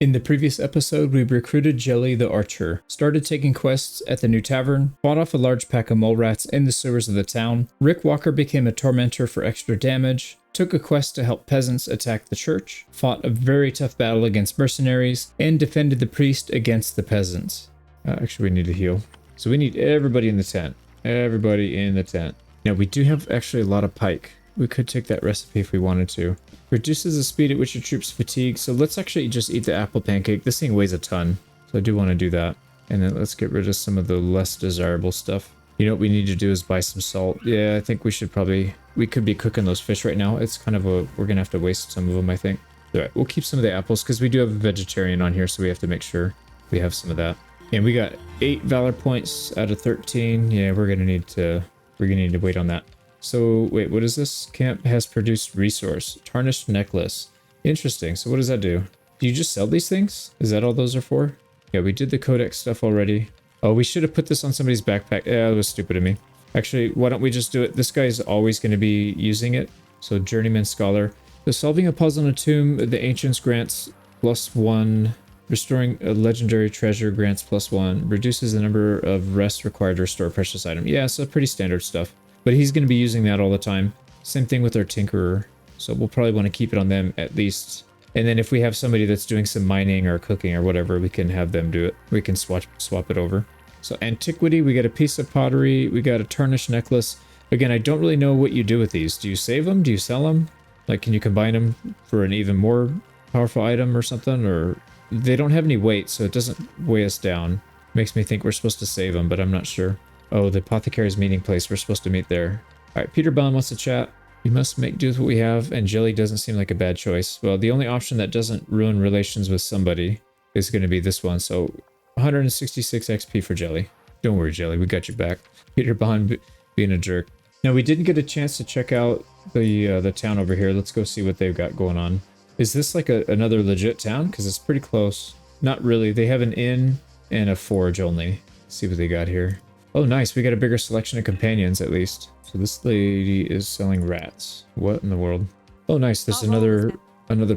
In the previous episode, we recruited Jelly the Archer, started taking quests at the new tavern, fought off a large pack of mole rats in the sewers of the town. Rick Walker became a tormentor for extra damage, took a quest to help peasants attack the church, fought a very tough battle against mercenaries, and defended the priest against the peasants. Actually, we need to heal. So we need everybody in the tent. Everybody in the tent. Now, we do have actually a lot of pike. We could take that recipe if we wanted to. Reduces the speed at which your troops fatigue, so let's actually just eat the apple pancake. This thing weighs a ton, so I do want to do that. And then let's get rid of some of the less desirable stuff. You know what we need to do is buy some salt. Yeah, I think we should probably... We could be cooking those fish right now. It's kind of a... We're going to have to waste some of them, I think. Alright, we'll keep some of the apples, because we do have a vegetarian on here, so we have to make sure we have some of that. And we got 8 valor points out of 13. Yeah, we're going to need to... We're going to need to wait on that. So, wait, what is this? Camp has produced resource. Tarnished necklace. Interesting. So what does that do? Do you just sell these things? Is that all those are for? Yeah, we did the codex stuff already. Oh, we should have put this on somebody's backpack. Yeah, that was stupid of me. Actually, why don't we just do it? This guy's always going to be using it. So, Journeyman Scholar. The solving a puzzle in a tomb, the Ancients grants +1. Restoring a legendary treasure grants +1. Reduces the number of rests required to restore a precious item. Yeah, so pretty standard stuff. But he's going to be using that all the time. Same thing with our Tinkerer. So we'll probably want to keep it on them at least. And then if we have somebody that's doing some mining or cooking or whatever, we can have them do it. We can swap it over. So antiquity, we got a piece of pottery. We got a tarnished necklace. Again, I don't really know what you do with these. Do you save them? Do you sell them? Like, can you combine them for an even more powerful item or something? Or they don't have any weight, so it doesn't weigh us down. Makes me think we're supposed to save them, but I'm not sure. Oh, the apothecary's meeting place. We're supposed to meet there. Alright, Peter Bond wants to chat. We must make do with what we have, and Jelly doesn't seem like a bad choice. Well, the only option that doesn't ruin relations with somebody is going to be this one. So, 166 XP for Jelly. Don't worry, Jelly. We got you back. Peter Bond being a jerk. Now, we didn't get a chance to check out the town over here. Let's go see what they've got going on. Is this like another legit town? Because it's pretty close. Not really. They have an inn and a forge only. Let's see what they got here. Oh, nice. We got a bigger selection of companions, at least. So this lady is selling rats. What in the world? Oh, nice. There's another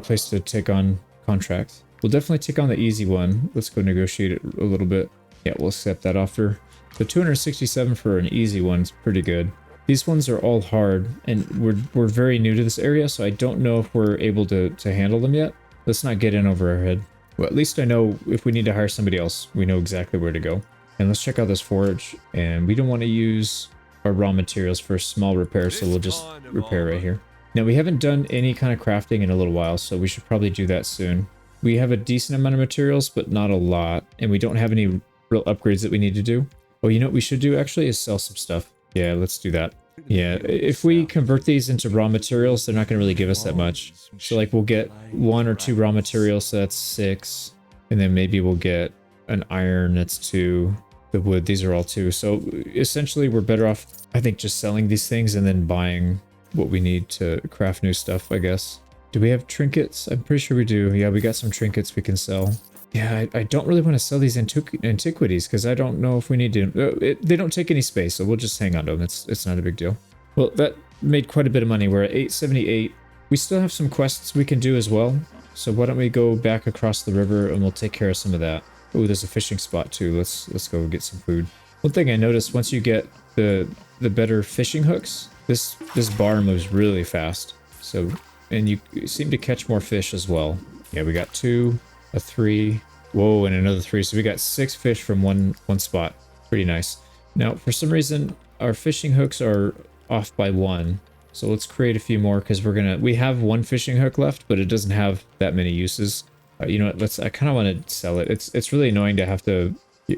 place to take on contracts. We'll definitely take on the easy one. Let's go negotiate it a little bit. Yeah, we'll accept that offer. So 267 for an easy one is pretty good. These ones are all hard, and we're very new to this area, so I don't know if we're able to handle them yet. Let's not get in over our head. Well, at least I know if we need to hire somebody else, we know exactly where to go. And let's check out this forge. And we don't want to use our raw materials for small repairs, so we'll just repair right here. Now, we haven't done any kind of crafting in a little while, so we should probably do that soon. We have a decent amount of materials, but not a lot. And we don't have any real upgrades that we need to do. Oh, you know what we should do, actually, is sell some stuff. Yeah, let's do that. Yeah, if we convert these into raw materials, they're not going to really give us that much. So, like, we'll get 1 or 2 raw materials, so that's 6. And then maybe we'll get an iron, that's 2. The wood, these are all 2. So essentially we're better off, I think, just selling these things and then buying what we need to craft new stuff, I guess. Do we have trinkets? I'm pretty sure we do. Yeah, we got some trinkets we can sell. Yeah, I don't really want to sell these antiquities because I don't know if we need to. They don't take any space, so we'll just hang on to them. It's not a big deal. Well, that made quite a bit of money. We're at 878. We still have some quests we can do as well. So why don't we go back across the river and we'll take care of some of that. Oh, there's a fishing spot too. Let's go get some food. One thing I noticed, once you get the better fishing hooks, this bar moves really fast. So, and you seem to catch more fish as well. Yeah, we got 2, a 3, whoa, and another 3. So we got 6 fish from one spot. Pretty nice. Now, for some reason, our fishing hooks are off by 1. So let's create a few more because we have 1 fishing hook left, but it doesn't have that many uses. You know what, I kind of want to sell it. It's really annoying to have to,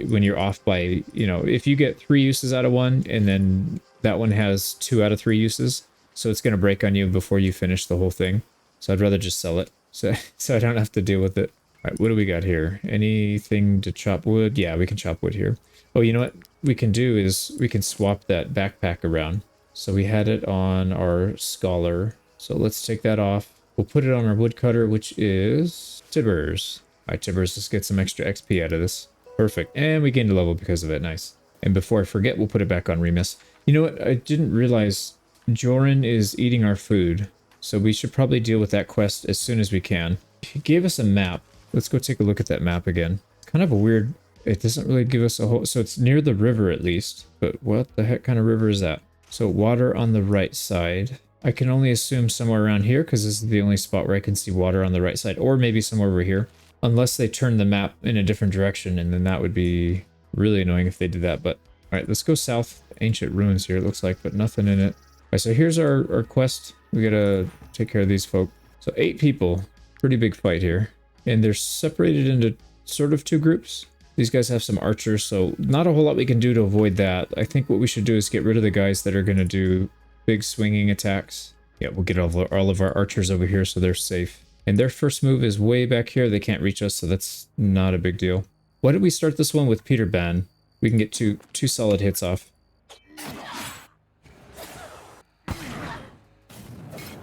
when you're off by, you know, if you get 3 uses out of 1 and then that one has 2 out of 3 uses, so it's going to break on you before you finish the whole thing. So I'd rather just sell it so I don't have to deal with it. All right, what do we got here? Anything to chop wood? Yeah, we can chop wood here. Oh, you know what we can do is we can swap that backpack around. So we had it on our scholar. So let's take that off. We'll put it on our woodcutter, which is Tibbers. Alright, Tibbers, let's get some extra XP out of this. Perfect. And we gained a level because of it. Nice. And before I forget, we'll put it back on Remus. You know what? I didn't realize Joran is eating our food. So we should probably deal with that quest as soon as we can. He gave us a map. let's go take a look at that map again. It's kind of a weird, it doesn't really give us a whole, so it's near the river at least, but what the heck kind of river is that? So water on the right side. I can only assume somewhere around here because this is the only spot where I can see water on the right side, or maybe somewhere over here. Unless they turn the map in a different direction, and then that would be really annoying if they did that. But all right, let's go south. Ancient ruins here, it looks like, but nothing in it. All right, so here's our quest. We gotta take care of these folk. So 8 people, pretty big fight here. And they're separated into sort of 2 groups. These guys have some archers, so not a whole lot we can do to avoid that. I think what we should do is get rid of the guys that are gonna do big swinging attacks. Yeah, we'll get all of our archers over here so they're safe. And their first move is way back here. They can't reach us, so that's not a big deal. Why don't we start this one with Peter Ban? We can get two solid hits off.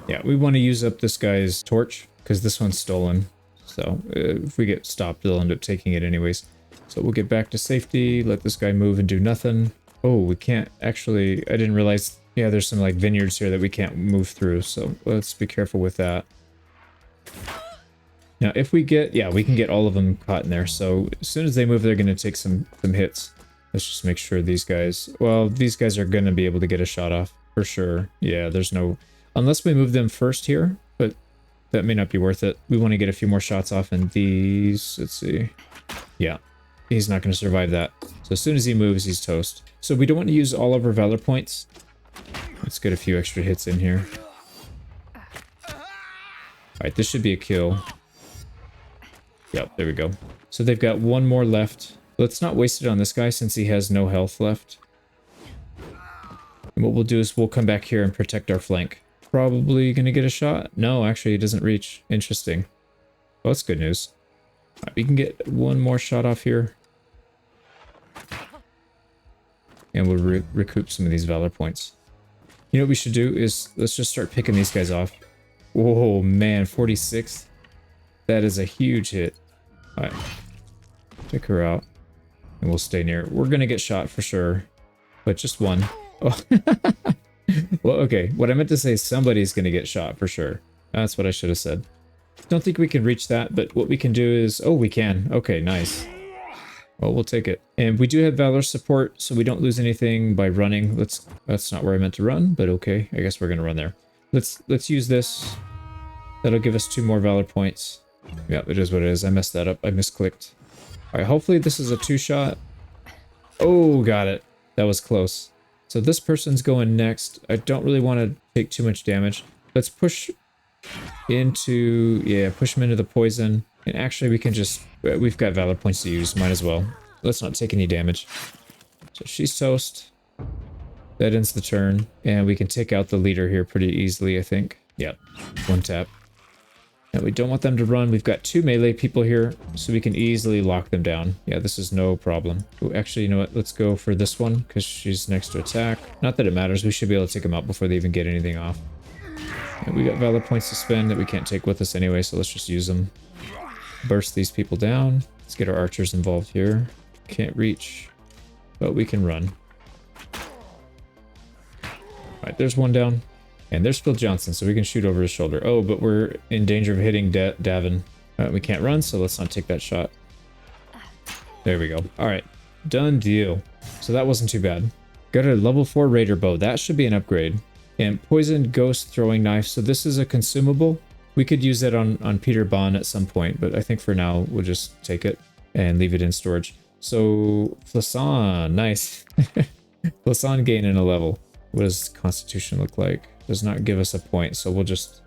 Yeah, we want to use up this guy's torch because this one's stolen. So if we get stopped, they'll end up taking it anyways. So we'll get back to safety, let this guy move and do nothing. Oh, we can't actually, I didn't realize, yeah, there's some like vineyards here that we can't move through. So let's be careful with that. Now, if we get, yeah, we can get all of them caught in there. So as soon as they move, they're going to take some hits. Let's just make sure these guys, well, these guys are going to be able to get a shot off for sure. Yeah, there's no, unless we move them first here, but that may not be worth it. We want to get a few more shots off and these, let's see. Yeah, he's not going to survive that. So as soon as he moves, he's toast. So we don't want to use all of our valor points. Let's get a few extra hits in here. Alright, this should be a kill. Yep, there we go. So they've got 1 more left. Let's not waste it on this guy since he has no health left. And what we'll do is we'll come back here and protect our flank. Probably gonna get a shot? No, actually he doesn't reach. Interesting. Well, that's good news. Alright, we can get 1 more shot off here. And we'll recoup some of these valor points. You know what we should do is let's just start picking these guys off. Whoa, man, 46. That is a huge hit. Alright. Take her out. And we'll stay near. We're gonna get shot for sure. But just 1. Oh. Well, okay. What I meant to say is somebody's gonna get shot for sure. That's what I should have said. Don't think we can reach that, but what we can do is... Oh, we can. Okay, nice. Well, we'll take it. And we do have Valor support, so we don't lose anything by running. That's not where I meant to run, but okay. I guess we're gonna run there. Let's use this. That'll give us 2 more Valor points. Yeah, it is what it is. I messed that up. I misclicked. Alright, hopefully this is a 2-shot. Oh, got it. That was close. So this person's going next. I don't really want to take too much damage. Let's push into... Yeah, push him into the poison. And actually we can just... We've got Valor points to use. Might as well. Let's not take any damage. So she's toast. That ends the turn. And we can take out the leader here pretty easily, I think. Yep. 1 tap. And we don't want them to run. We've got 2 melee people here, so we can easily lock them down. Yeah, this is no problem. Ooh, actually, you know what? Let's go for this one, because she's next to attack. Not that it matters. We should be able to take them out before they even get anything off. And we got Valor points to spend that we can't take with us anyway, so let's just use them. Burst these people down. Let's get our archers involved here. Can't reach, but we can run. Alright, there's 1 down. And there's Phil Johnson, so we can shoot over his shoulder. Oh, but we're in danger of hitting Davin. We can't run, so let's not take that shot. There we go. All right, done deal. So that wasn't too bad. Got a level 4 Raider bow. That should be an upgrade. And poisoned ghost throwing knife. So this is a consumable. We could use that on Peter Bond at some point, but I think for now we'll just take it and leave it in storage. So Flasson, nice. Flasson gaining a level. What does Constitution look like? Does not give us a point, so we'll just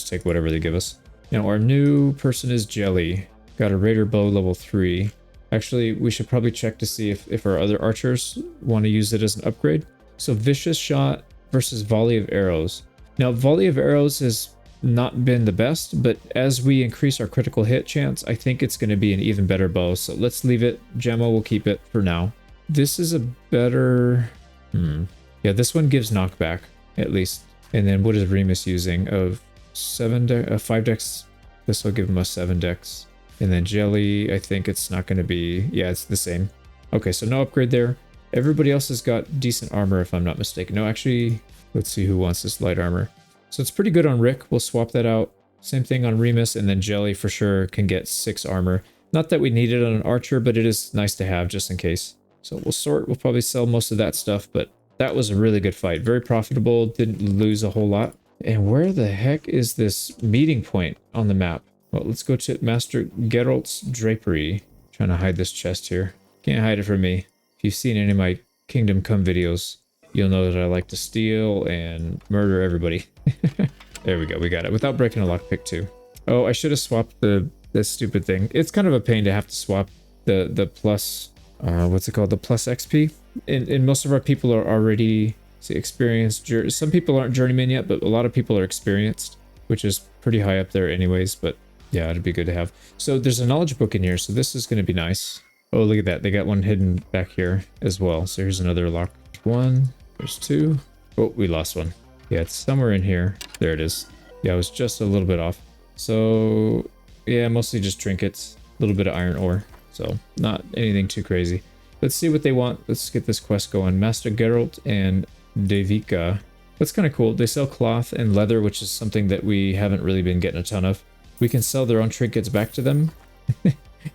take whatever they give us. Now our new person is Jelly. Got a Raider bow level 3. Actually, we should probably check to see if our other archers want to use it as an upgrade. So Vicious Shot versus Volley of Arrows. Now Volley of Arrows has not been the best, but as we increase our critical hit chance, I think it's going to be an even better bow. So let's leave it. Gemma will keep it for now. This is a better... Yeah, this one gives knockback, at least. And then what is Remus using? Of 5 dex. This will give him a 7 dex. And then Jelly, I think it's not going to be... Yeah, it's the same. Okay, so no upgrade there. Everybody else has got decent armor, if I'm not mistaken. No, actually, let's see who wants this light armor. So it's pretty good on Rick. We'll swap that out. Same thing on Remus, and then Jelly for sure can get 6 armor. Not that we need it on an archer, but it is nice to have just in case. So we'll sort, we'll probably sell most of that stuff, but that was a really good fight. Very profitable, didn't lose a whole lot. And where the heck is this meeting point on the map? Well, let's go to Master Geralt's Drapery. Trying to hide this chest here. Can't hide it from me. If you've seen any of my Kingdom Come videos, you'll know that I like to steal and murder everybody. There we go, we got it. Without breaking a lockpick too. Oh, I should have swapped this stupid thing. It's kind of a pain to have to swap the plus, what's it called? The plus XP. And most of our people are already, see, experienced. Some people aren't journeyman yet, but a lot of people are experienced, which is pretty high up there anyways, but yeah, it'd be good to have. So there's a knowledge book in here, so this is going to be nice. Oh, look at that. They got one hidden back here as well. So here's another lock. 1, there's 2. Oh, we lost one. Yeah, it's somewhere in here. There it is. Yeah, I was just a little bit off. So yeah, mostly just trinkets, a little bit of iron ore. So not anything too crazy. Let's see what they want. Let's get this quest going. Master Geralt and Devika. That's kind of cool. They sell cloth and leather, which is something that we haven't really been getting a ton of. We can sell their own trinkets back to them.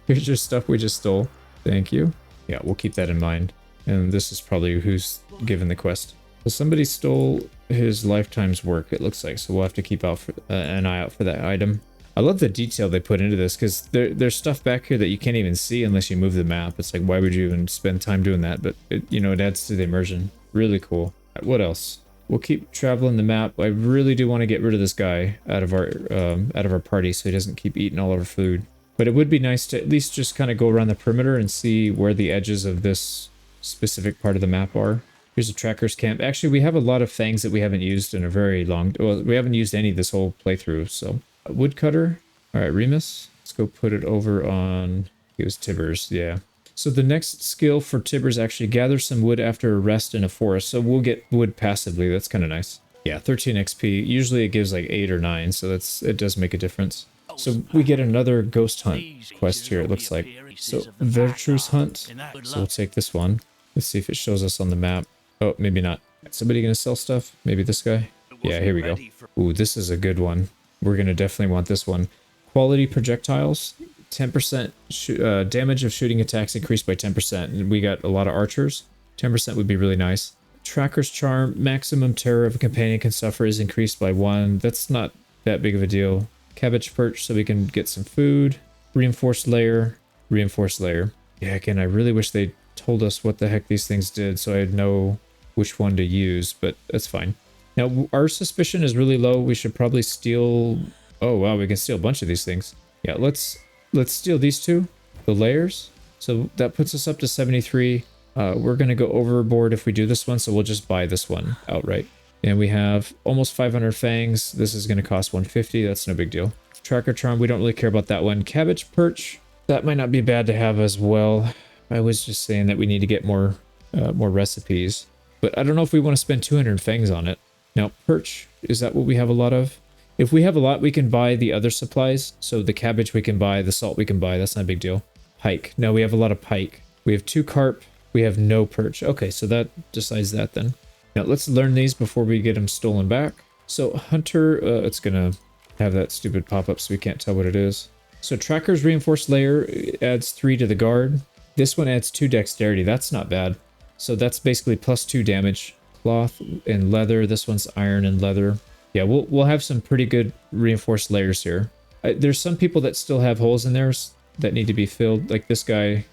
Here's your stuff we just stole. Thank you. Yeah, we'll keep that in mind. And this is probably who's given the quest. So somebody stole his lifetime's work, it looks like. So we'll have to keep out for, an eye out for that item. I love the detail they put into this, because there's stuff back here that you can't even see unless you move the map. It's like, why would you even spend time doing that? But it, you know, it adds to the immersion. Really cool. What else? We'll keep traveling the map. I really do want to get rid of this guy out of our party so he doesn't keep eating all of our food. But it would be nice to at least just kind of go around the perimeter and see where the edges of this specific part of the map are. Here's a tracker's camp. Actually, we have a lot of fangs that we haven't used in a very long... Well, we haven't used any this whole playthrough, so... Woodcutter. All right, Remus. Let's go put it over on... It was Tibbers, yeah. So the next skill for Tibbers actually gathers some wood after a rest in a forest. So we'll get wood passively. That's kind of nice. Yeah, 13 XP. Usually it gives like 8 or 9, so it does make a difference. So we get another ghost hunt quest here, it looks like. So Vertruse hunt. So we'll take this one. Let's see if it shows us on the map. Oh, maybe not. Somebody gonna sell stuff? Maybe this guy? Yeah, here we go. Ooh, this is a good one. We're gonna definitely want this one. Quality projectiles. 10% damage of shooting attacks increased by 10%. And we got a lot of archers. 10% would be really nice. Tracker's charm. Maximum terror of a companion can suffer is increased by 1. That's not that big of a deal. Cabbage perch so we can get some food. Reinforced layer. Reinforced layer. Yeah, again, I really wish they told us what the heck these things did so I'd know which one to use, but that's fine. Now, our suspicion is really low. We should probably steal... Oh, wow, we can steal a bunch of these things. Yeah, let's steal these two, the layers. So that puts us up to 73. We're going to go overboard if we do this one, so we'll just buy this one outright. And we have almost 500 fangs. This is going to cost 150. That's no big deal. Tracker charm, we don't really care about that one. Cabbage perch, that might not be bad to have as well. I was just saying that we need to get more recipes. But I don't know if we want to spend 200 fangs on it. Now, perch, is that what we have a lot of? If we have a lot, we can buy the other supplies. So the cabbage we can buy, the salt we can buy. That's not a big deal. Pike. No, we have a lot of pike. We have 2 carp. We have no perch. Okay, so that decides that then. Now, let's learn these before we get them stolen back. So hunter, it's going to have that stupid pop-up so we can't tell what it is. So tracker's reinforced layer adds 3 to the guard. This one adds 2 dexterity. That's not bad. So that's basically plus 2 damage. Cloth and leather. This one's iron and leather. Yeah, we'll have some pretty good reinforced layers here. There's some people that still have holes in theirs that need to be filled, like this guy,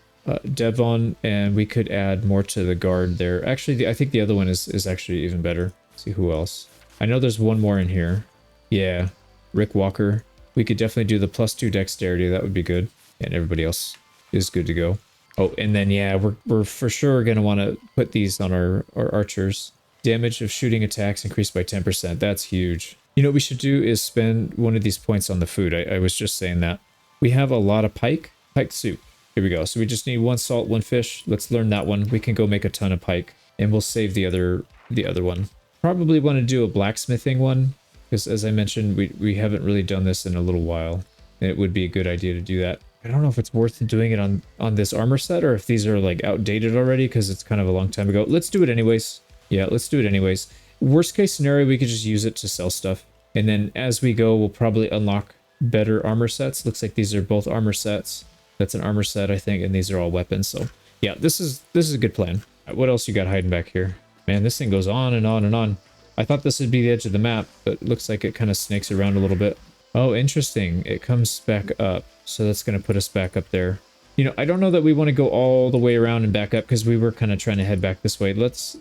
Devon, and we could add more to the guard there. Actually, I think the other one is actually even better. Let's see who else. I know there's one more in here. Yeah, Rick Walker. We could definitely do the plus 2 dexterity. That would be good. And everybody else is good to go. Oh, and then, yeah, we're for sure going to want to put these on our archers. Damage of shooting attacks increased by 10%. That's huge. You know what we should do is spend one of these points on the food. I was just saying that. We have a lot of pike. Pike soup. Here we go. So we just need 1 salt, 1 fish. Let's learn that one. We can go make a ton of pike. And we'll save the other one. Probably want to do a blacksmithing one. Because as I mentioned, we haven't really done this in a little while. And it would be a good idea to do that. I don't know if it's worth doing it on this armor set. Or if these are like outdated already. Because it's kind of a long time ago. Let's do it anyways. Yeah, let's do it anyways. Worst case scenario, we could just use it to sell stuff. And then as we go, we'll probably unlock better armor sets. Looks like these are both armor sets. That's an armor set, I think, and these are all weapons. So yeah, this is a good plan. What else you got hiding back here? Man, this thing goes on and on and on. I thought this would be the edge of the map, but it looks like it kind of snakes around a little bit. Oh, interesting. It comes back up. So that's going to put us back up there. You know, I don't know that we want to go all the way around and back up because we were kind of trying to head back this way. Let's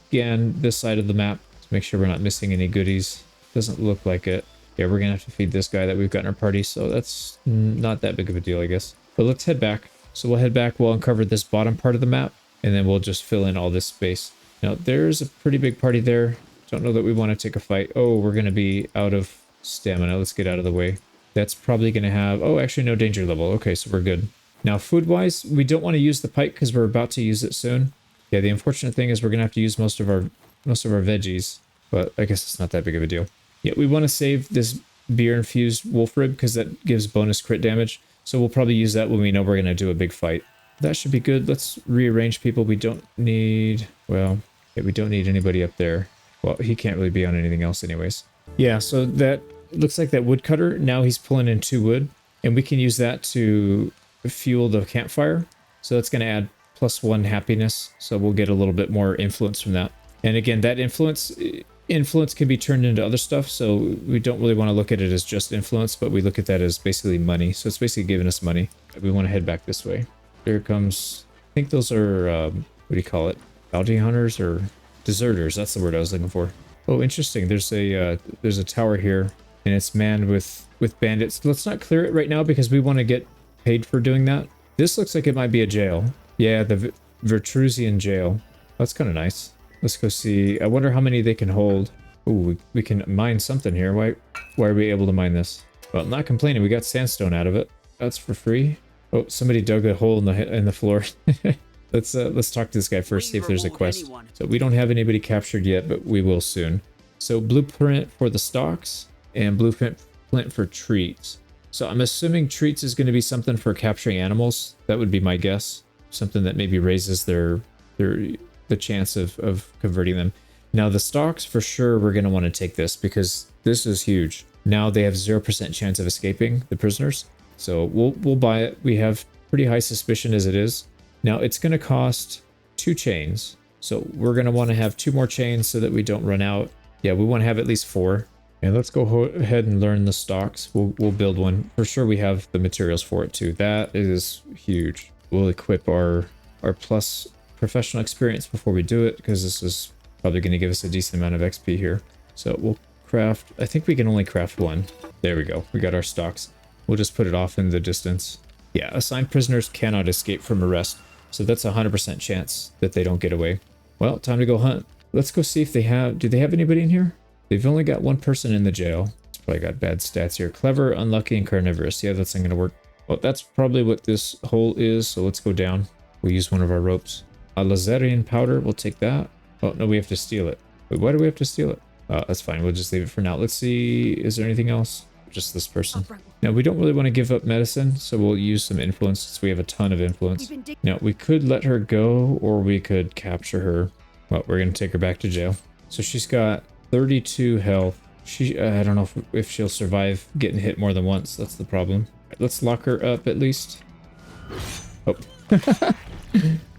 scan this side of the map to make sure we're not missing any goodies. Doesn't look like it. Yeah, we're going to have to feed this guy that we've got in our party, so that's not that big of a deal, I guess. But let's head back. So we'll head back, we'll uncover this bottom part of the map, and then we'll just fill in all this space. Now, there's a pretty big party there. Don't know that we want to take a fight. Oh, we're going to be out of stamina. Let's get out of the way. That's probably going to have... Oh, actually, no danger level. Okay, so we're good. Now, food-wise, we don't want to use the pike because we're about to use it soon. Yeah, the unfortunate thing is we're going to have to use most of our veggies, but I guess it's not that big of a deal. Yeah, we want to save this beer-infused wolf rib because that gives bonus crit damage. So we'll probably use that when we know we're going to do a big fight. That should be good. Let's rearrange people. We don't need... Well, yeah, we don't need anybody up there. Well, he can't really be on anything else anyways. Yeah, so that looks like that woodcutter. Now he's pulling in 2 wood, and we can use that to fuel the campfire. So that's going to add +1 happiness. So we'll get a little bit more influence from that. And again, that influence can be turned into other stuff. So we don't really want to look at it as just influence, but we look at that as basically money. So it's basically giving us money. We want to head back this way. There comes, I think those are, what do you call it? Bounty hunters or deserters. That's the word I was looking for. Oh, interesting. There's a tower here and it's manned with bandits. Let's not clear it right now because we want to get paid for doing that. This looks like it might be a jail. Yeah, the Vertruse jail. That's kind of nice. Let's go see. I wonder how many they can hold. Ooh, we can mine something here. Why are we able to mine this? Well, not complaining. We got sandstone out of it. That's for free. Oh, somebody dug a hole in the floor. Let's talk to this guy first, see if there's a quest. So we don't have anybody captured yet, but we will soon. So blueprint for the stocks and blueprint for treats. So I'm assuming treats is going to be something for capturing animals. That would be my guess. Something that maybe raises the chance of converting them. Now the stocks, for sure, we're going to want to take this because this is huge. Now they have 0% chance of escaping, the prisoners. So we'll buy it. We have pretty high suspicion as it is. Now it's going to cost 2 chains. So we're going to want to have 2 more chains so that we don't run out. Yeah, we want to have at least 4. And let's go ahead and learn the stocks. We'll build one. For sure we have the materials for it too. That is huge. We'll equip our plus professional experience before we do it because this is probably going to give us a decent amount of XP here. So we'll craft, I think we can only craft 1. There we go. We got our stocks. We'll just put it off in the distance. Yeah, assigned prisoners cannot escape from arrest. So that's a 100% chance that they don't get away. Well, time to go hunt. Let's go see if they have... Do they have anybody in here? They've only got 1 person in the jail. It's probably got bad stats here. Clever, unlucky, and carnivorous. Yeah, that's not going to work. Well, that's probably what this hole is. So let's go down. We'll use one of our ropes. A Lazarian powder. We'll take that. Oh, no, we have to steal it. Wait, why do we have to steal it? That's fine. We'll just leave it for now. Let's see. Is there anything else? Just this person. Now, we don't really want to give up medicine, so we'll use some influence since we have a ton of influence. Now, we could let her go, or we could capture her. Well, we're going to take her back to jail. So she's got 32 health. I don't know if she'll survive getting hit more than once. That's the problem. Let's lock her up at least. Oh.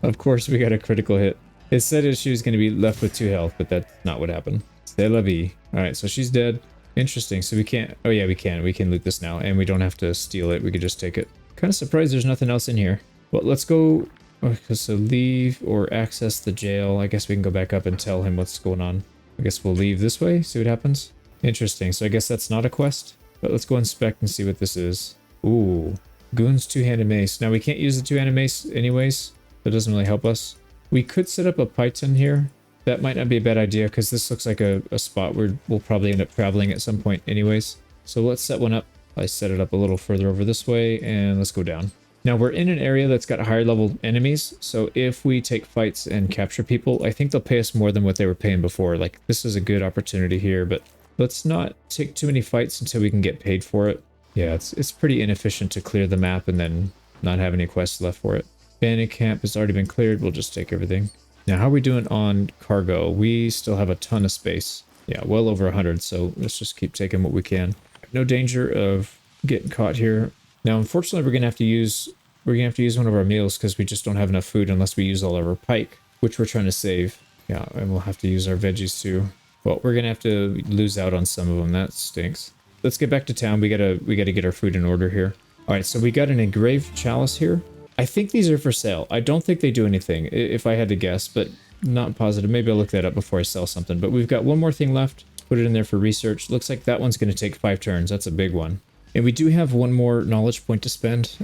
Of course, we got a critical hit. It said she was going to be left with 2 health, but that's not what happened. C'est la vie. Alright, so she's dead. Interesting. So we can't... Oh yeah, we can. We can loot this now, and we don't have to steal it. We could just take it. Kind of surprised there's nothing else in here. Well, let's go... Okay, so leave or access the jail. I guess we can go back up and tell him what's going on. I guess we'll leave this way, see what happens. Interesting. So I guess that's not a quest. But let's go inspect and see what this is. Ooh. Goon's 2-handed mace. Now we can't use the 2-handed mace anyways. That doesn't really help us. We could set up a python here. That might not be a bad idea because this looks like a spot where we'll probably end up traveling at some point anyways. So let's set one up. I set it up a little further over this way and let's go down. Now we're in an area that's got higher level enemies. So if we take fights and capture people, I think they'll pay us more than what they were paying before. Like this is a good opportunity here, but let's not take too many fights until we can get paid for it. Yeah, it's pretty inefficient to clear the map and then not have any quests left for it. Bandit camp has already been cleared. We'll just take everything. Now, how are we doing on cargo? We still have a ton of space. Yeah, well over 100. So let's just keep taking what we can. No danger of getting caught here. Now, unfortunately, we're gonna have to use one of our meals because we just don't have enough food unless we use all of our pike, which we're trying to save. Yeah, and we'll have to use our veggies too. Well, we're gonna have to lose out on some of them. That stinks. Let's get back to town. We gotta get our food in order here. All right, so we got an engraved chalice here. I think these are for sale. I don't think they do anything, if I had to guess, but not positive. Maybe I'll look that up before I sell something. But we've got one more thing left. Put it in there for research. Looks like that one's going to take 5 turns. That's a big one. And we do have one more knowledge point to spend.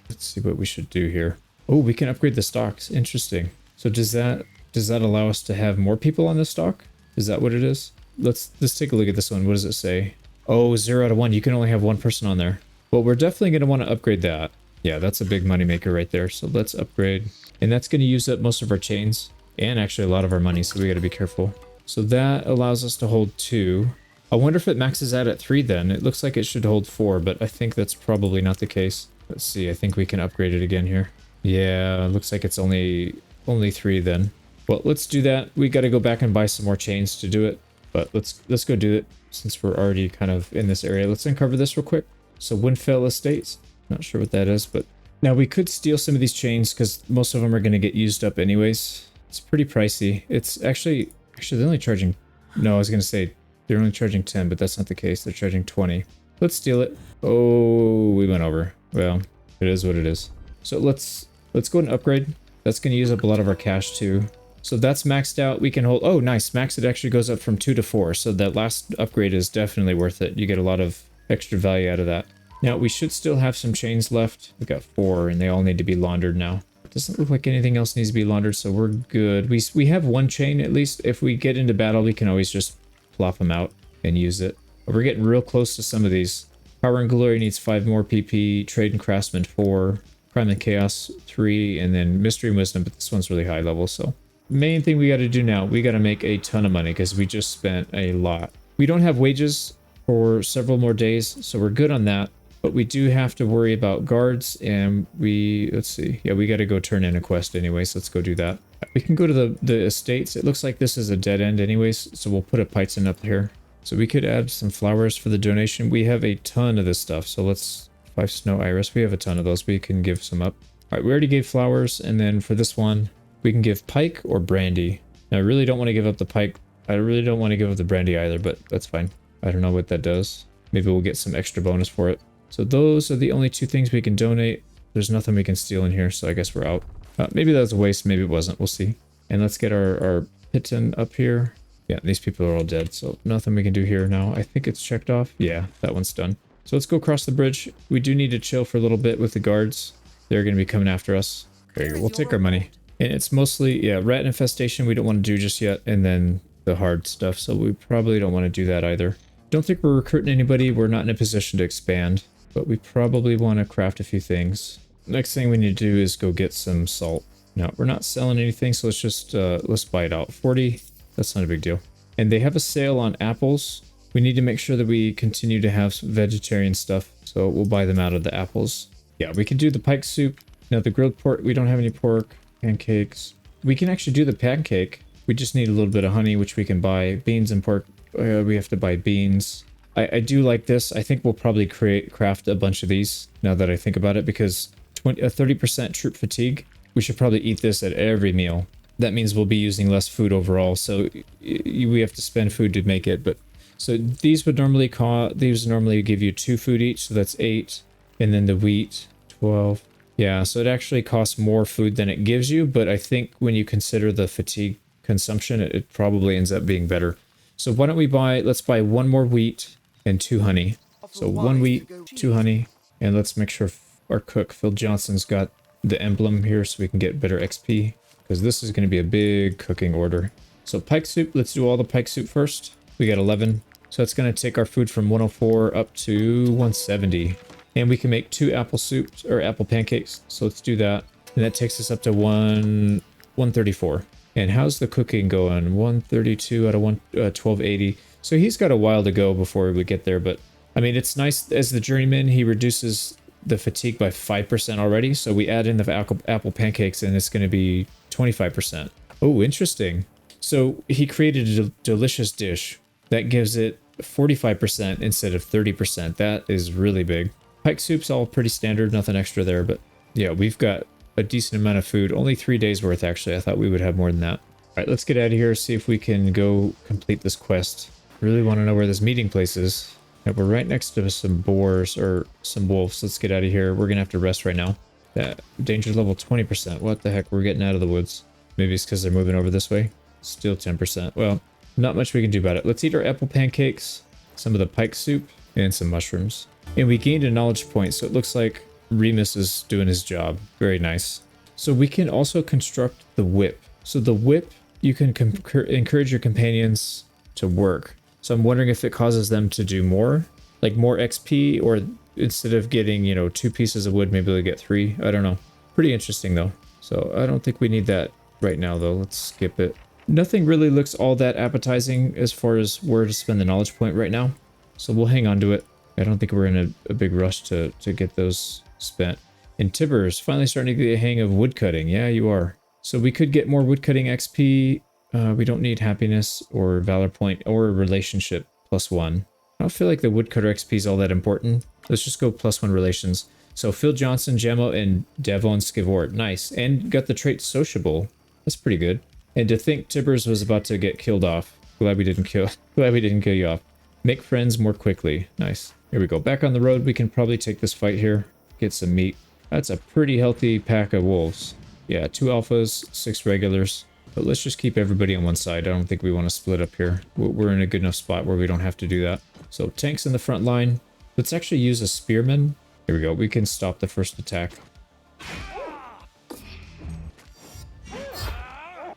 Let's see what we should do here. Oh, we can upgrade the stocks. Interesting. So does that allow us to have more people on the stock? Is that what it is? Let's take a look at this one. What does it say? Oh, 0 out of 1. You can only have one person on there. Well, we're definitely going to want to upgrade that. Yeah, that's a big moneymaker right there. So let's upgrade. And that's going to use up most of our chains and actually a lot of our money. So we got to be careful. So that allows us to hold 2. I wonder if it maxes out at 3 then. It looks like it should hold 4, but I think that's probably not the case. Let's see. I think we can upgrade it again here. Yeah, looks like it's only 3 then. Well, let's do that. We got to go back and buy some more chains to do it. But let's go do it since we're already kind of in this area. Let's uncover this real quick. So Windfell Estates. Not sure what that is, but now we could steal some of these chains because most of them are going to get used up anyways. It's pretty pricey. It's actually they're only charging, no, I was going to say they're only charging 10, but that's not the case. They're charging 20. Let's steal it. Oh, we went over. Well, it is what it is. So let's go and upgrade. That's going to use up a lot of our cash too. So that's maxed out. We can hold, oh, nice. Max, it actually goes up from 2 to 4. So that last upgrade is definitely worth it. You get a lot of extra value out of that. Now, we should still have some chains left. We got 4, and they all need to be laundered now. It doesn't look like anything else needs to be laundered, so we're good. We have one chain, at least. If we get into battle, we can always just plop them out and use it. But we're getting real close to some of these. Power and Glory needs 5 more PP. Trade and Craftsman 4. Crime and Chaos 3. And then Mystery and Wisdom, but this one's really high level, so. Main thing we got to do now, we got to make a ton of money because we just spent a lot. We don't have wages for several more days, so we're good on that. But we do have to worry about guards, and let's see. Yeah, we got to go turn in a quest anyways. So let's go do that. We can go to the estates. It looks like this is a dead end anyways, so we'll put a Python up here. So we could add some flowers for the donation. We have a ton of this stuff, so let's 5 snow iris. We have a ton of those. We can give some up. All right, we already gave flowers, and then for this one, we can give pike or brandy. Now, I really don't want to give up the pike. I really don't want to give up the brandy either, but that's fine. I don't know what that does. Maybe we'll get some extra bonus for it. So those are the only 2 things we can donate. There's nothing we can steal in here, so I guess we're out. Maybe that was a waste, maybe it wasn't. We'll see. And let's get our Piton up here. Yeah, these people are all dead, so nothing we can do here now. I think it's checked off. Yeah, that one's done. So let's go across the bridge. We do need to chill for a little bit with the guards. They're going to be coming after us. There you go. We'll take our money. And it's mostly, yeah, rat infestation we don't want to do just yet. And then the hard stuff, so we probably don't want to do that either. Don't think we're recruiting anybody. We're not in a position to expand. But we probably want to craft a few things. Next thing we need to do is go get some salt. Now, we're not selling anything, so let's just, let's buy it out. 40, that's not a big deal. And they have a sale on apples. We need to make sure that we continue to have some vegetarian stuff, so we'll buy them out of the apples. Yeah, we can do the pike soup. Now, the grilled pork, we don't have any pork. Pancakes. We can actually do the pancake. We just need a little bit of honey, which we can buy. Beans and pork, we have to buy beans. I do like this. I think we'll probably craft a bunch of these now that I think about it, because 30% troop fatigue. We should probably eat this at every meal. That means we'll be using less food overall, so we have to spend food to make it. But so these would normally give you 2 food each, so that's 8, and then the wheat 12. Yeah, so it actually costs more food than it gives you, but I think when you consider the fatigue consumption, it probably ends up being better. So why don't we let's buy 1 more wheat and 2 honey. So 1 wheat, 2 honey, and let's make sure our cook, Phil Johnson's got the emblem here so we can get better XP, because this is going to be a big cooking order. So pike soup, let's do all the pike soup first. We got 11. So it's going to take our food from 104 up to 170. And we can make 2 apple soups or apple pancakes. So let's do that. And that takes us up to 134. And how's the cooking going? 132 out of 1280. So he's got a while to go before we get there. But I mean, it's nice as the journeyman, he reduces the fatigue by 5% already. So we add in the apple pancakes and it's going to be 25%. Oh, interesting. So he created a delicious dish That gives it 45% instead of 30%. That is really big. Pike soup's all pretty standard, nothing extra there, but yeah, we've got a decent amount of food. Only 3 days worth, actually. I thought we would have more than that. All right, let's get out of here, see if we can go complete this quest. Really want to know where this meeting place is. Yeah, we're right next to some boars or some wolves. Let's get out of here. We're going to have to rest right now. That danger level 20%. What the heck? We're getting out of the woods. Maybe it's because they're moving over this way. Still 10%. Well, not much we can do about it. Let's eat our apple pancakes, some of the pike soup, and some mushrooms. And we gained a knowledge point, so it looks like Remus is doing his job. Very nice. So we can also construct the whip. So the whip, you can encourage your companions to work. So I'm wondering if it causes them to do more, like more XP, or instead of getting, you know, 2 pieces of wood, maybe they'll get 3. I don't know. Pretty interesting though. So I don't think we need that right now though. Let's skip it. Nothing really looks all that appetizing as far as where to spend the knowledge point right now. So we'll hang on to it. I don't think we're in a big rush to get those spent. And Tibbers finally starting to get a hang of woodcutting. Yeah, you are. So we could get more woodcutting XP. We don't need happiness or valor point or relationship +1. I don't feel like the woodcutter XP is all that important. Let's just go +1 relations. So Phil Johnson, Gemmo, and Devon Skivort. Nice. And got the trait sociable. That's pretty good. And to think Tibbers was about to get killed off. Glad we didn't kill you off. Make friends more quickly. Nice. Here we go. Back on the road. We can probably take this fight here. Get some meat. That's a pretty healthy pack of wolves. Yeah, 2 alphas, 6 regulars. But let's just keep everybody on one side. I don't think we want to split up here. We're in a good enough spot where we don't have to do that. So tanks in the front line. Let's actually use a spearman. Here we go. We can stop the first attack.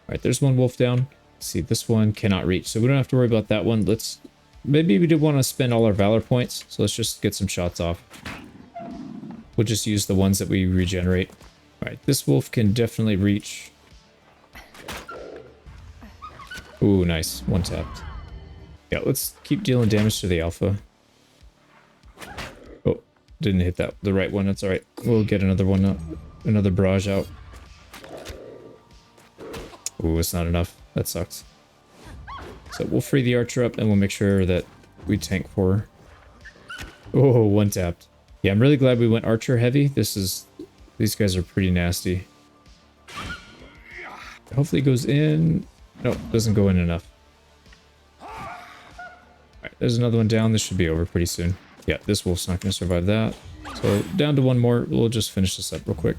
Alright, there's one wolf down. Let's see, this one cannot reach, so we don't have to worry about that one. Maybe we do want to spend all our valor points, so let's just get some shots off. We'll just use the ones that we regenerate. Alright, this wolf can definitely reach. Ooh, nice. One tapped. Yeah, let's keep dealing damage to the alpha. Oh, didn't hit the right one. That's alright. We'll get another one up. Another barrage out. Ooh, it's not enough. That sucks. So we'll free the archer up and we'll make sure that we tank for her. Oh, one tapped. Yeah, I'm really glad we went archer heavy. These guys are pretty nasty. Hopefully it goes in. No, doesn't go in enough. Alright, there's another one down. This should be over pretty soon. Yeah, this wolf's not going to survive that. So down to one more. We'll just finish this up real quick.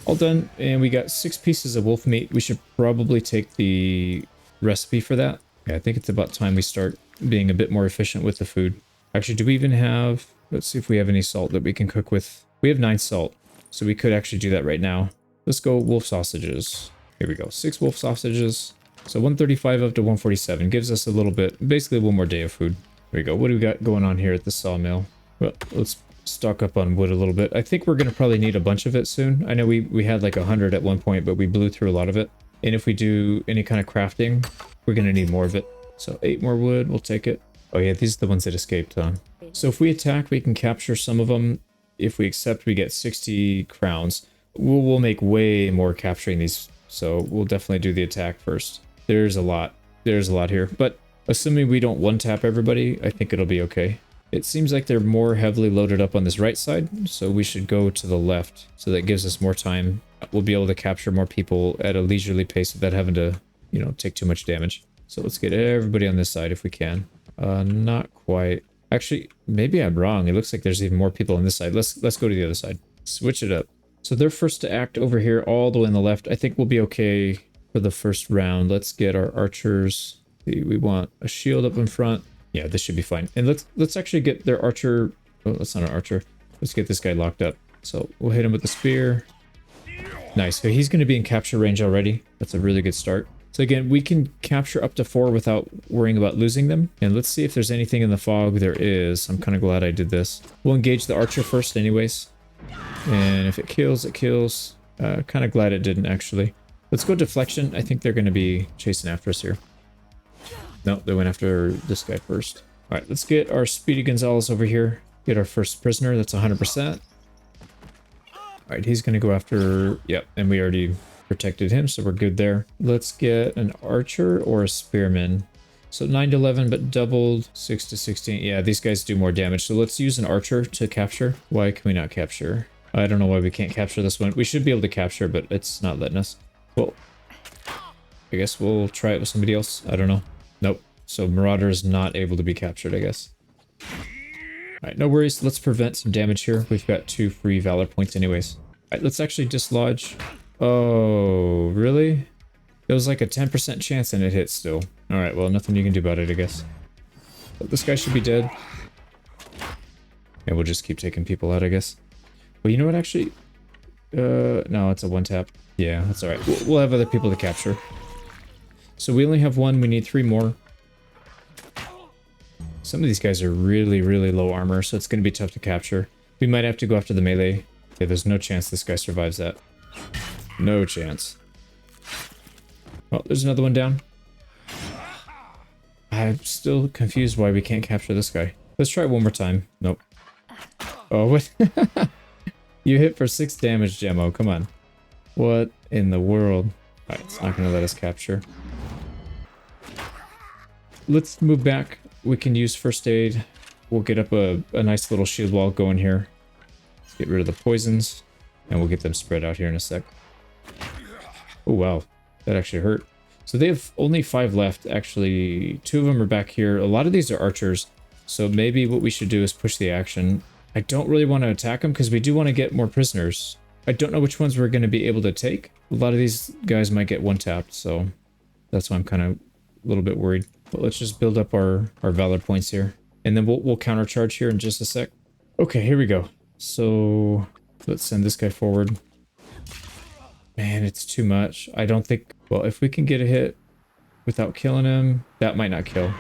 All done, and we got 6 pieces of wolf meat. We should probably take the recipe for that. Yeah, I think it's about time we start being a bit more efficient with the food. Actually, do we even have... Let's see if we have any salt that we can cook with. We have 9 salt, so we could actually do that right now. Let's go wolf sausages. Here we go, 6 wolf sausages. So 135 up to 147 gives us a little bit, basically 1 more day of food. There we go. What do we got going on here at the sawmill? Well, let's stock up on wood a little bit. I think we're going to probably need a bunch of it soon. I know we had like 100 at one point, but we blew through a lot of it. And if we do any kind of crafting, we're going to need more of it. So 8 more wood, we'll take it. Oh yeah, these are the ones that escaped, huh? So if we attack, we can capture some of them. If we accept, we get 60 crowns. We'll make way more capturing these. So we'll definitely do the attack first. There's a lot. There's a lot here. But assuming we don't one-tap everybody, I think it'll be okay. It seems like they're more heavily loaded up on this right side, so we should go to the left. So that gives us more time. We'll be able to capture more people at a leisurely pace without having to, you know, take too much damage. So let's get everybody on this side if we can. Not quite. Actually, maybe I'm wrong. It looks like there's even more people on this side. Let's go to the other side. Switch it up. So they're first to act over here all the way on the left. I think we'll be okay for the first round. Let's get our archers. We want a shield up in front. Yeah, this should be fine. And let's actually get their archer. Oh, that's not an archer. Let's get this guy locked up. So we'll hit him with the spear. Nice. So he's going to be in capture range already. That's a really good start. So again, we can capture up to 4 without worrying about losing them. And let's see if there's anything in the fog. There is. I'm kind of glad I did this. We'll engage the archer first anyways. And if it kills, it kills. Kind of glad it didn't actually. Let's go deflection. I think they're going to be chasing after us here. No, they went after this guy first. All right, let's get our Speedy Gonzalez over here. Get our first prisoner. That's 100%. All right, he's going to go after... Yep, and we already protected him, so we're good there. Let's get an archer or a spearman. So 9 to 11, but doubled 6 to 16. Yeah, these guys do more damage. So let's use an archer to capture. Why can we not capture? I don't know why we can't capture this one. We should be able to capture, but it's not letting us. Well, I guess we'll try it with somebody else. I don't know. Nope. So Marauder is not able to be captured, I guess. Alright, no worries. Let's prevent some damage here. We've got 2 free Valor points anyways. Alright, let's actually dislodge. Oh, really? It was like a 10% chance and it hit still. Alright, well, nothing you can do about it, I guess. But this guy should be dead. And we'll just keep taking people out, I guess. Well, you know what, actually? No, it's a one tap. Yeah, that's alright. We'll have other people to capture. So we only have 1. We need 3 more. Some of these guys are really, really low armor, so it's going to be tough to capture. We might have to go after the melee. Yeah, there's no chance this guy survives that. No chance. Oh, there's another one down. I'm still confused why we can't capture this guy. Let's try it one more time. Nope. Oh, what? You hit for 6 damage, Gemmo. Come on. What in the world? Alright, it's not going to let us capture. Let's move back. We can use first aid. We'll get up a nice little shield wall going here. Let's get rid of the poisons. And we'll get them spread out here in a sec. Oh, wow. That actually hurt. So they have only 5 left. Actually, 2 of them are back here. A lot of these are archers. So maybe what we should do is push the action. I don't really want to attack them because we do want to get more prisoners. I don't know which ones we're going to be able to take. A lot of these guys might get one-tapped, so that's why I'm kind of a little bit worried. But let's just build up our Valor points here. And then we'll countercharge here in just a sec. Okay, here we go. So let's send this guy forward. Man, it's too much. I don't think... Well, if we can get a hit without killing him, that might not kill.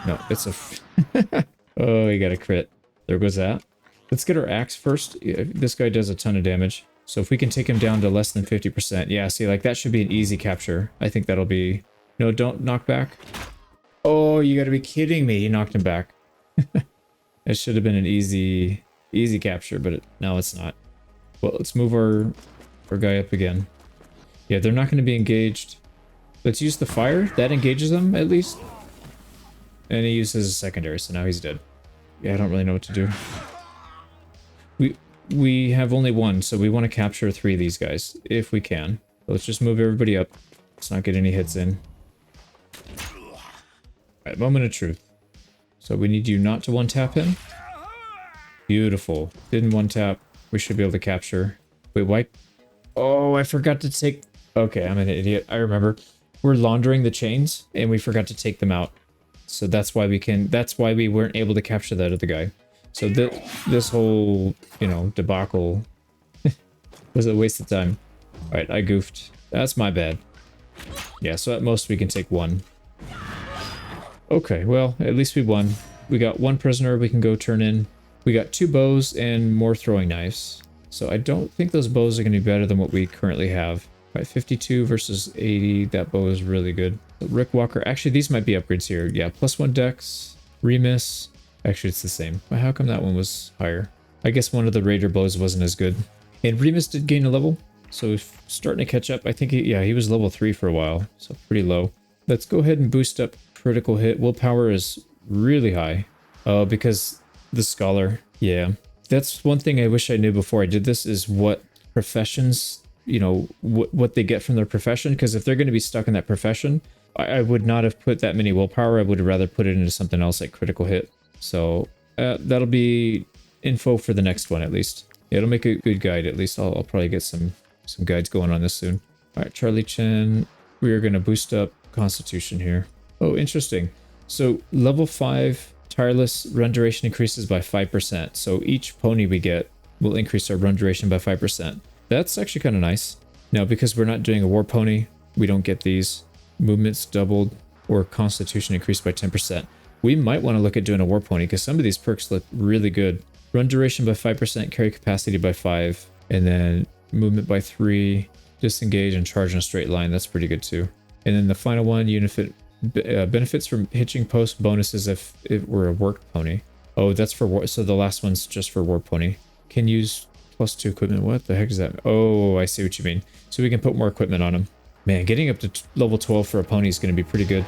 No, it's a... Oh, he got a crit. There goes that. Let's get our axe first. This guy does a ton of damage. So if we can take him down to less than 50%. Yeah, see, like, that should be an easy capture. I think that'll be... No, don't knock back. Oh, you gotta be kidding me. You knocked him back. It should have been an easy capture, but no, it's not. Well, let's move our guy up again. Yeah, they're not going to be engaged. Let's use the fire. That engages them, at least. And he uses a secondary, so now he's dead. Yeah, I don't really know what to do. We have only 1, so we want to capture 3 of these guys, if we can. Let's just move everybody up. Let's not get any hits in. Alright, moment of truth. So we need you not to one-tap him. Beautiful. Didn't one-tap. We should be able to capture. Wait, why? Oh, I forgot to take... Okay, I'm an idiot. I remember. We're laundering the chains, and we forgot to take them out. So that's why we can... That's why we weren't able to capture that other guy. So this whole, you know, debacle was a waste of time. Alright, I goofed. That's my bad. Yeah, so at most we can take 1. Okay, well, at least we won. We got 1 prisoner we can go turn in. We got 2 bows and more throwing knives. So I don't think those bows are going to be better than what we currently have. Right, 52 versus 80. That bow is really good. Rick Walker. Actually, these might be upgrades here. Yeah, +1 dex. Remus. Actually, it's the same. But how come that one was higher? I guess one of the Raider bows wasn't as good. And Remus did gain a level. So he's starting to catch up. I think, he was level 3 for a while. So pretty low. Let's go ahead and boost up critical hit. Willpower is really high. Oh, because the Scholar. Yeah. That's one thing I wish I knew before I did this is what professions, you know, what they get from their profession. Because if they're going to be stuck in that profession, I would not have put that many willpower. I would have rather put it into something else like critical hit. So that'll be info for the next one at least. Yeah, it'll make a good guide at least. I'll probably get some guides going on this soon. All right, Charlie Chen. We are going to boost up Constitution here. Oh, interesting. So level 5 tireless run duration increases by 5%. So each pony we get will increase our run duration by 5%. That's actually kind of nice. Now, because we're not doing a war pony, we don't get these movements doubled or Constitution increased by 10%. We might want to look at doing a war pony because some of these perks look really good. Run duration by 5%, carry capacity by 5, and then movement by 3, disengage and charge in a straight line. That's pretty good too. And then the final one, benefits from hitching post bonuses if it were a work pony. Oh, that's for war. So the last one's just for war pony. Can use Plus 2 equipment. What the heck is that? Oh, I see what you mean. So we can put more equipment on him. Man, getting up to level 12 for a pony is going to be pretty good.